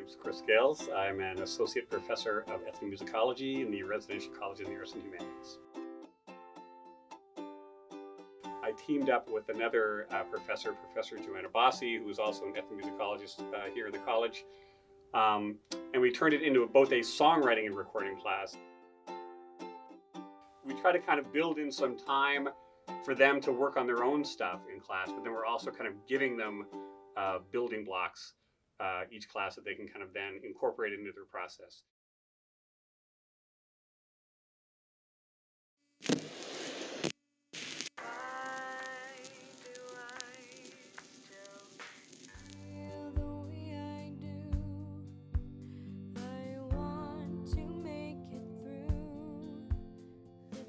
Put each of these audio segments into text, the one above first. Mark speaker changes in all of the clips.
Speaker 1: name's Chris Gales. I'm an associate professor of ethnomusicology in the Residential College of the Arts and Humanities. I teamed up with another professor, Professor Joanna Bossi, who is also an ethnomusicologist here in the college. And we turned it into both a songwriting and recording class. We try to kind of build in some time for them to work on their own stuff in class, but then we're also kind of giving them building blocks each class that they can kind of then incorporate into their process.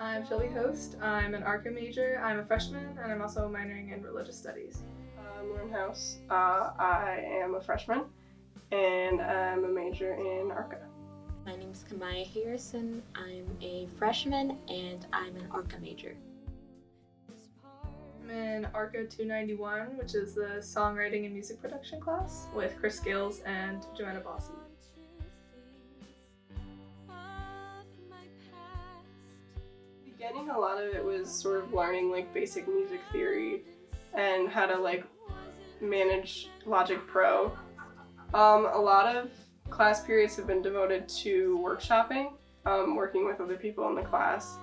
Speaker 2: I'm Shelby Host. I'm an RCAH major. I'm a freshman, and I'm also minoring in religious studies.
Speaker 3: Lauren House. I am a freshman, and I'm a major in RCAH.
Speaker 4: My name is Kamaya Harrison. I'm a freshman, and I'm an RCAH major.
Speaker 2: I'm in RCAH 291, which is the songwriting and music production class with Chris Gales and Joanna Bossi.
Speaker 3: Beginning, a lot of it was sort of learning like basic music theory and how to like manage Logic Pro. A lot of class periods have been devoted to workshopping, working with other people in the class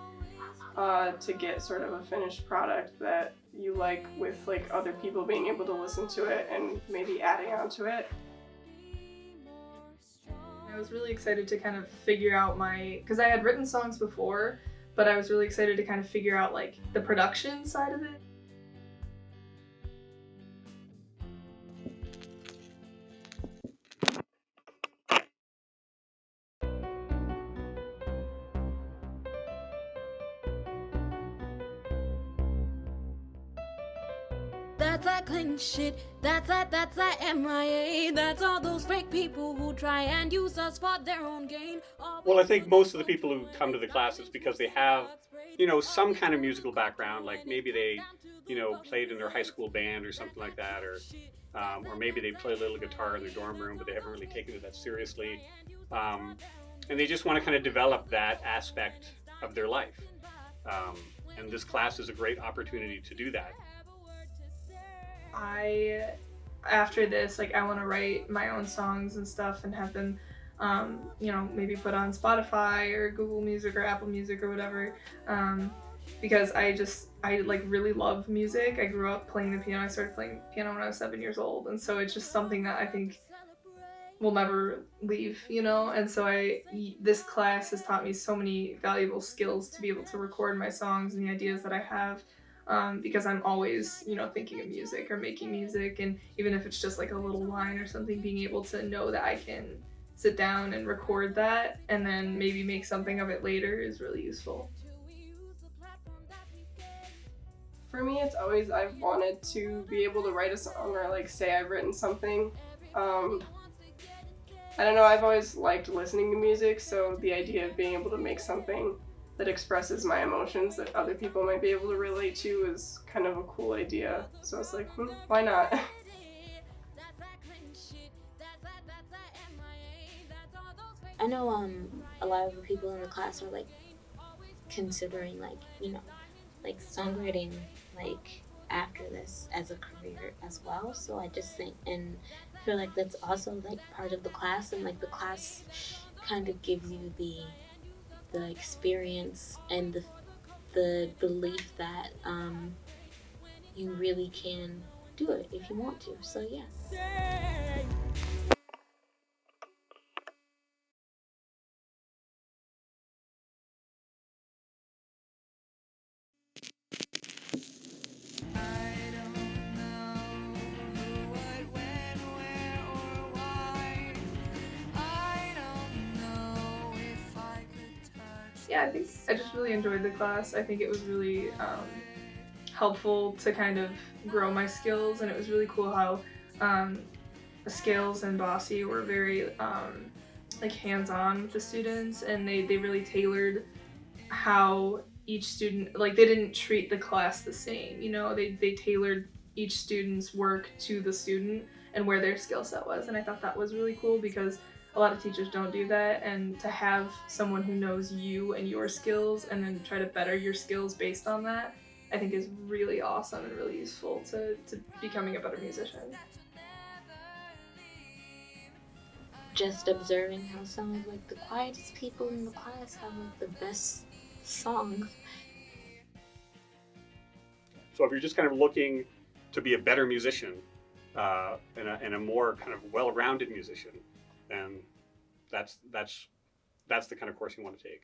Speaker 3: to get sort of a finished product that you like, with like other people being able to listen to it and maybe adding on to it.
Speaker 2: I was really excited to kind of figure out because I had written songs before, but I was really excited to kind of figure out like the production side of it.
Speaker 5: That's that clean shit, that's that MIA, that's all those fake people who try and use us for their own gain.
Speaker 1: Well, I think most of the people who come to the class is because they have, some kind of musical background, like maybe they, played in their high school band or something like that, or maybe they play a little guitar in their dorm room, but they haven't really taken it that seriously. And they just want to kind of develop that aspect of their life. And this class is a great opportunity to do that.
Speaker 2: After this, I want to write my own songs and stuff and have them, maybe put on Spotify or Google Music or Apple Music or whatever, because I really love music. I grew up playing the piano. I started playing piano when I was 7 years old, and so it's just something that I think will never leave, and so this class has taught me so many valuable skills to be able to record my songs and the ideas that I have. Because I'm always, thinking of music or making music, and even if it's just like a little line or something, being able to know that I can sit down and record that and then maybe make something of it later is really useful.
Speaker 3: For me, it's always I've wanted to be able to write a song or say I've written something. I don't know, I've always liked listening to music, so the idea of being able to make something that expresses my emotions that other people might be able to relate to is kind of a cool idea. So it's like, why not?
Speaker 4: I know a lot of the people in the class are considering songwriting after this as a career as well. So I just think and feel like that's also part of the class, and the class kind of gives you the experience and the belief that you really can do it if you want to. So yeah.
Speaker 2: Yeah, I think I just really enjoyed the class. I think it was really helpful to kind of grow my skills, and it was really cool how Scales and Bossi were very hands-on with the students, and they really tailored how each student, they didn't treat the class the same, they tailored each student's work to the student and where their skill set was. And I thought that was really cool because a lot of teachers don't do that, and to have someone who knows you and your skills and then try to better your skills based on that, I think is really awesome and really useful to becoming a better musician.
Speaker 4: Just observing how some of like the quietest people in the class have like the best songs.
Speaker 1: So if you're just kind of looking to be a better musician and a more kind of well-rounded musician, then that's the kind of course you want to take.